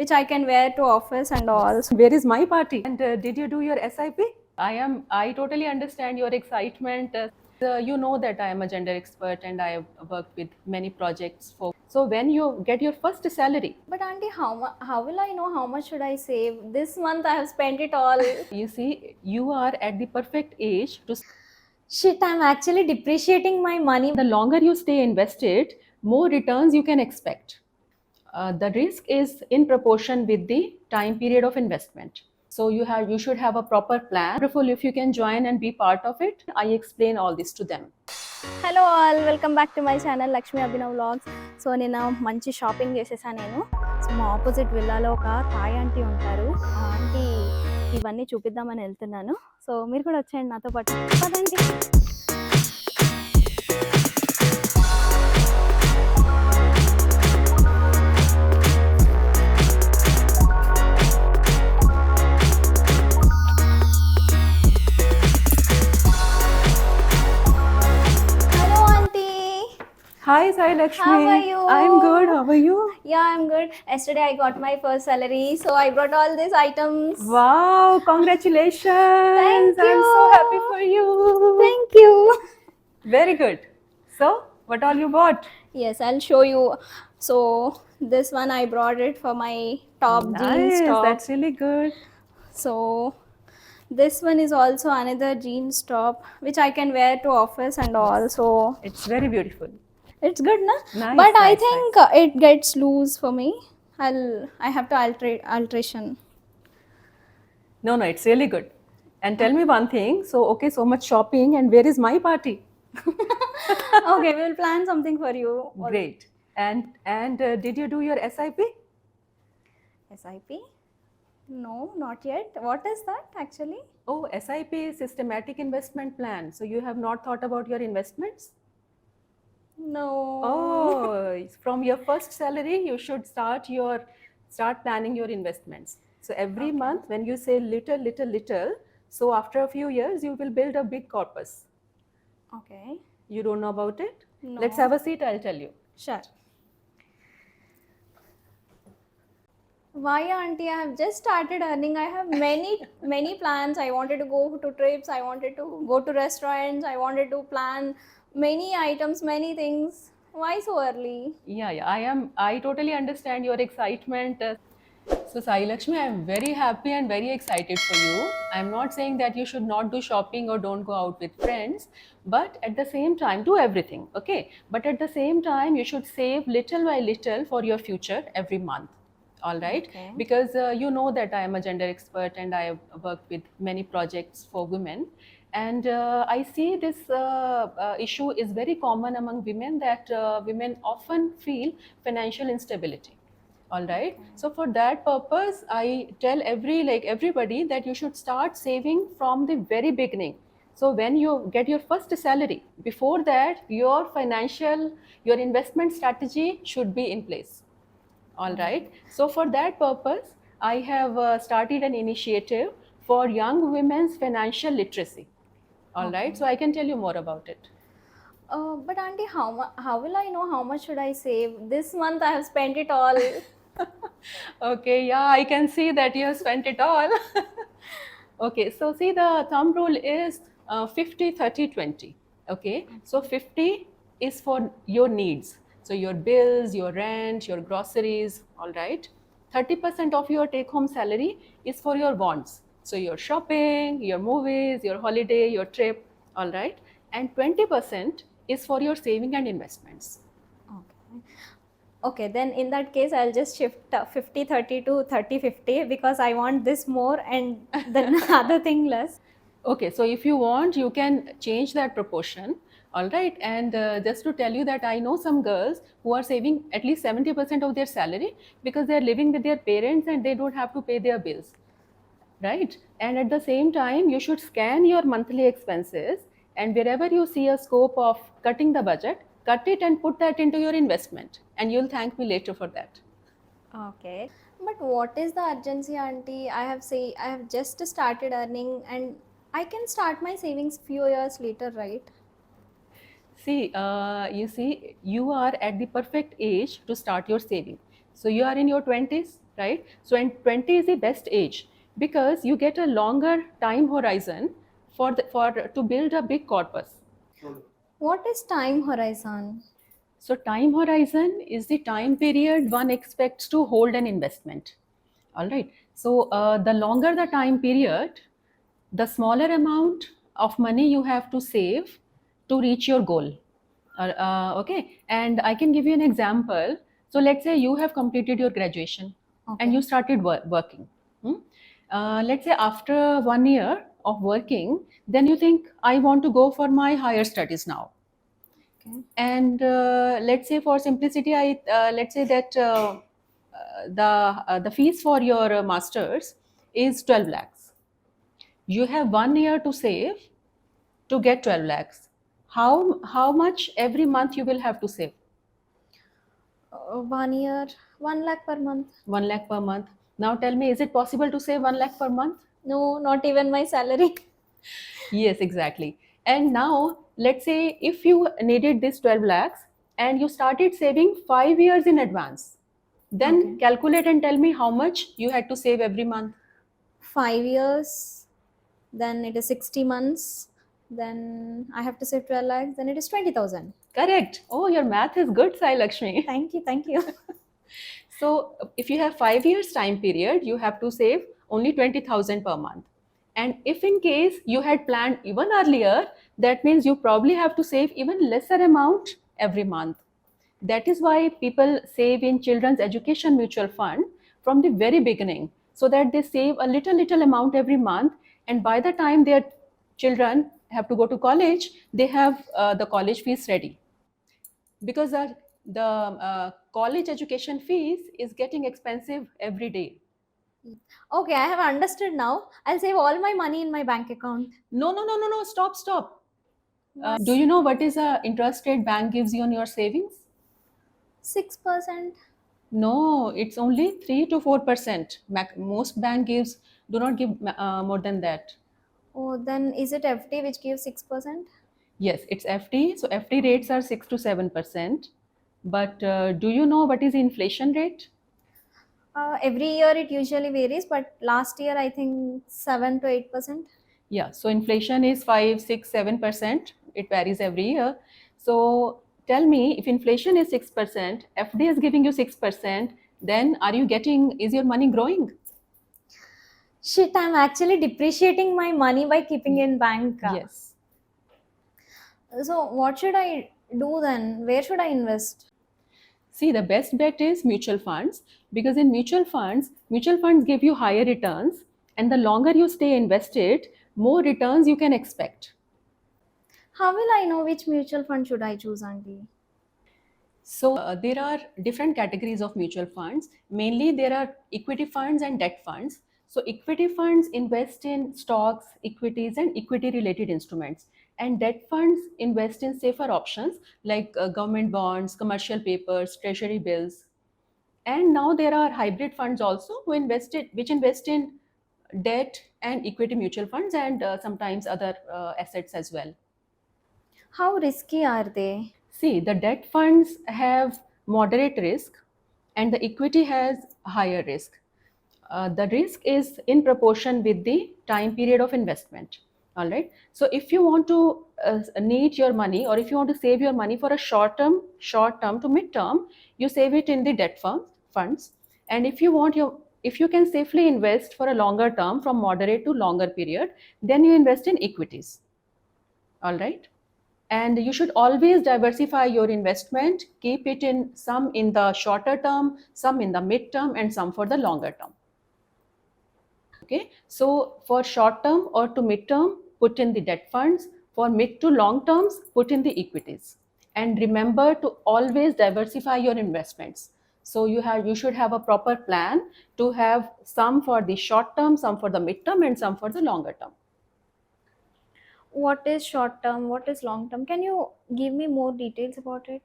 which I can wear to office and all. Where is my party? And did you do your SIP? I totally understand your excitement. You know that I am a gender expert and I have worked with many projects for. So when you get your first salary, But auntie, how will I know how much should I save? This month I have spent it all. you see, you are at the perfect age to. Shit, I'm actually depreciating my money. The longer you stay invested, more returns you can expect. The risk is in proportion with the time period of investment. So you should have a proper plan. Wonderful if you can join and be part of it. I explain all this to them. Hello all, welcome back to my channel laxmiabhinav vlogs. So నేను మంచి shopping చేసేసాను నేను. So మా opposite విల్లాలో ఒక Thai aunty ఉంటారు. ఆ aunty ఇవన్నీ చూపిద్దామని వెళ్తున్నాను. సో మీరు కూడా వచ్చేయండి నాతో పాటు. పదండి. Hello aunty. Hi, Sai Lakshmi. How are you? I'm good. How are you? Yeah, I'm good. Yesterday I got my first salary, so I brought all these items. Wow, congratulations. Thank I'm so you. happy for you. Thank you. Very good. So, what all you bought? Yes, I'll show you. So this one I brought it for my top jeans Nice, top. that's really good. So this one is also another jeans top which I can wear to office and all. So It's very beautiful. it's good, na? Nice, But I nice, think it gets loose for me. I have to alteration. No, it's really good. And tell me one thing. So, okay, so much shopping, and where is my party? Okay, we'll plan something for you. Great. And did you do your SIP? SIP? No, not yet. What is that actually? Oh, SIP is systematic investment plan. So you have not thought about your investments? No. Oh, from your first salary, you should start planning your investments. So every month, when you say little, so after a few years, you will build a big corpus. Okay. You don't know about it? No. Let's have a seat. I'll tell you. Sure. Why, auntie? I have just started earning. I have many plans. I wanted to go to trips. I wanted to go to restaurants. I wanted to plan many items, many things. Why so early? Yeah. I totally understand your excitement. So Sai Lakshmi, I'm very happy and very excited for you. I'm not saying that you should not do shopping or don't go out with friends, but at the same time, do everything, okay? But at the same time, you should save little by little for your future every month. All right, Okay. because you know that I am a gender expert and I have worked with many projects for women, and I see this issue is very common among women, that women often feel financial instability. All right, so for that purpose, I tell everybody that you should start saving from the very beginning. So when you get your first salary, before that your investment strategy should be in place. All right. So for that purpose, I have started an initiative for young women's financial literacy. All right. So I can tell you more about it. But auntie, how will I know how much should I save? This month I have spent it all. Okay. Yeah, I can see that you have spent it all. Okay. So see, the thumb rule is 50, 30, 20. Okay. So 50 is for your needs. So your bills, your rent, your groceries, all right. 30% of your take home salary is for your wants. So your shopping, your movies, your holiday, your trip, all right. And 20% is for your saving and investments. Okay. Okay, then in that case, I'll just shift 50-30 to 30-50 because I want this more and the other thing less. Okay, so if you want, you can change that proportion. All right, and just to tell you that I know some girls who are saving at least 70% of their salary because they are living with their parents and they don't have to pay their bills. Right, and at the same time, you should scan your monthly expenses, and wherever you see a scope of cutting the budget, cut it and put that into your investment, and you'll thank me later for that. Okay, but what is the urgency, auntie? I have just started earning and I can start my savings few years later, right? See, you are at the perfect age to start your saving. So you are in your 20s, right? So, and 20 is the best age because you get a longer time horizon for to build a big corpus. What is time horizon? So, time horizon is the time period one expects to hold an investment. All right. So, the longer the time period, the smaller amount of money you have to save to reach your goal. Okay. And I can give you an example. So, let's say you have completed your graduation and Okay. you started working. Hmm? Let's say after 1 year of working, then you think, I want to go for my higher studies now. Okay. And let's say for simplicity, I let's say that the fees for your masters is 12 lakhs. You have 1 year to save to get 12 lakhs. How much every month you will have to save? 1 year, 1 lakh per month. 1 lakh per month. Now tell me, is it possible to save 1 lakh per month? No, not even my salary. Yes, exactly. And now let's say if you needed this 12 lakhs and you started saving 5 years in advance, then Okay. calculate and tell me how much you had to save every month. 5 years, then it is 60 months, then I have to save 12 lakhs, then it is 20,000. Correct. Oh, your math is good, Sai Lakshmi. Thank you, thank you. So if you have 5 years time period, you have to save only 20,000 per month. And if in case you had planned even earlier, that means you probably have to save even lesser amount every month. That is why people save in children's education mutual fund from the very beginning, so that they save a little amount every month, and by the time their children have to go to college, they have the college fees ready, because the college education fees is getting expensive every day. Okay, I have understood now. I'll save all my money in my bank account. No, stop. Do you know what is the interest rate bank gives you on your savings? 6%. No, it's only 3 to 4%. Most bank gives do not give more than that. Oh, then is it FD which gives 6%? Yes, it's FD. So FD rates are 6 to 7%. But do you know what is inflation rate? Every year it usually varies, but last year I think 7 to 8%. Yeah, so inflation is 5, 6, 7%. It varies every year. So tell me, if inflation is 6%, FD is giving you 6%, then are you getting, is your money growing? Shit, I'm actually depreciating my money by keeping in bank. Yes. So what should I do then? Where should I invest? See, the best bet is mutual funds, because in mutual funds give you higher returns, and the longer you stay invested, more returns you can expect. How will I know which mutual fund should I choose, Auntie? So there are different categories of mutual funds. Mainly there are equity funds and debt funds. So equity funds invest in stocks, equities, and equity related instruments. And debt funds invest in safer options like government bonds, commercial papers, treasury bills. And now there are hybrid funds also which invest in debt and equity mutual funds, and sometimes other assets as well. How risky are they? See, the debt funds have moderate risk and the equity has higher risk. The risk is in proportion with the time period of investment. All right. So if you want to need your money, or if you want to save your money for a short term to mid term, you save it in the funds. And if you can safely invest for a longer term from moderate to longer period, then you invest in equities. All right. And you should always diversify your investment. Keep it in some in the shorter term, some in the mid term, and some for the longer term. Okay, so for short term or to mid term, put in the debt funds. For mid to long terms, put in the equities. And remember to always diversify your investments. So you should have a proper plan to have some for the short term, some for the mid term, and some for the longer term. What is short term? What is long term? Can you give me more details about it?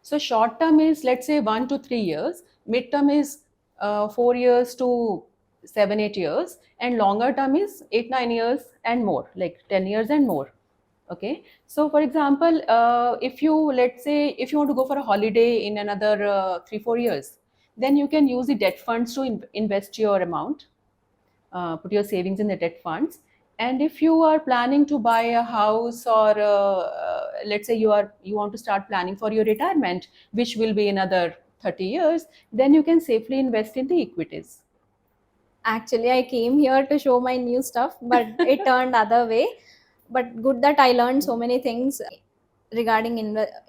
So short term is, let's say, 1 to 3 years. Mid term is 4 years to 7, 8 years, and longer term is 8, 9 years and more, like 10 years and more. Okay. So for example, if you, let's say, if you want to go for a holiday in another 3, 4 years, then you can use the debt funds to invest your amount, put your savings in the debt funds. And if you are planning to buy a house, or let's say you want to start planning for your retirement, which will be another 30 years, then you can safely invest in the equities. Actually, I came here to show my new stuff, but it turned other way. But good that I learned so many things regarding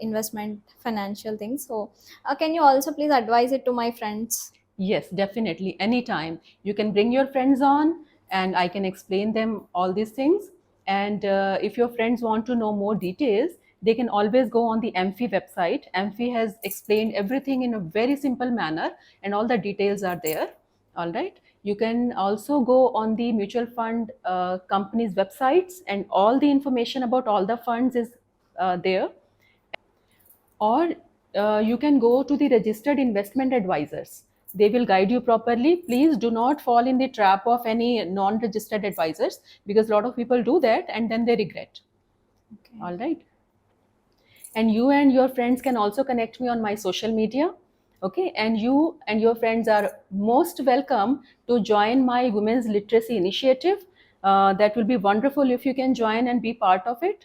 investment, financial things. So, can you also please advise it to my friends? Yes, definitely. Anytime. You can bring your friends on and I can explain them all these things. And if your friends want to know more details, they can always go on the Amphi website. Amphi has explained everything in a very simple manner and all the details are there. All right. You can also go on the mutual fund companies' websites, and all the information about all the funds is there. Or you can go to the registered investment advisors. They will guide you properly. Please do not fall in the trap of any non-registered advisors, because a lot of people do that and then they regret. Okay. All right. And you and your friends can also connect me on my social media. Okay. And you and your friends are most welcome to join my women's literacy initiative. That will be wonderful if you can join and be part of it.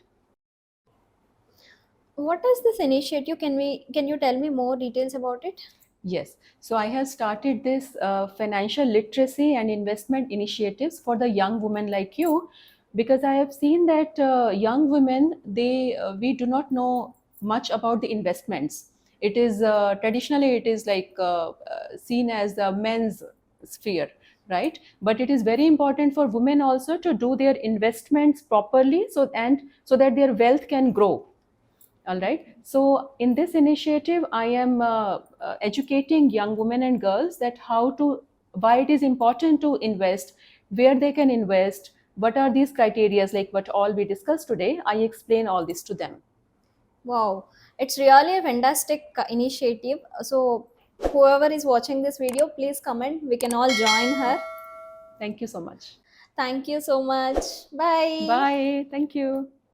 What is this initiative? Can you tell me more details about it? Yes. So I have started this financial literacy and investment initiatives for the young women like you, because I have seen that young women, we do not know much about the investments. It is traditionally it is like seen as the men's sphere, right? But it is very important for women also to do their investments properly, so that their wealth can grow. All right. So in this initiative, I am educating young women and girls that why it is important to invest, where they can invest, what are these criteria, like what all we discussed today. I explain all this to them. Wow, it's really a fantastic initiative. So, whoever is watching this video, please comment. We can all join her. Thank you so much. Thank you so much. Bye. Bye. Thank you.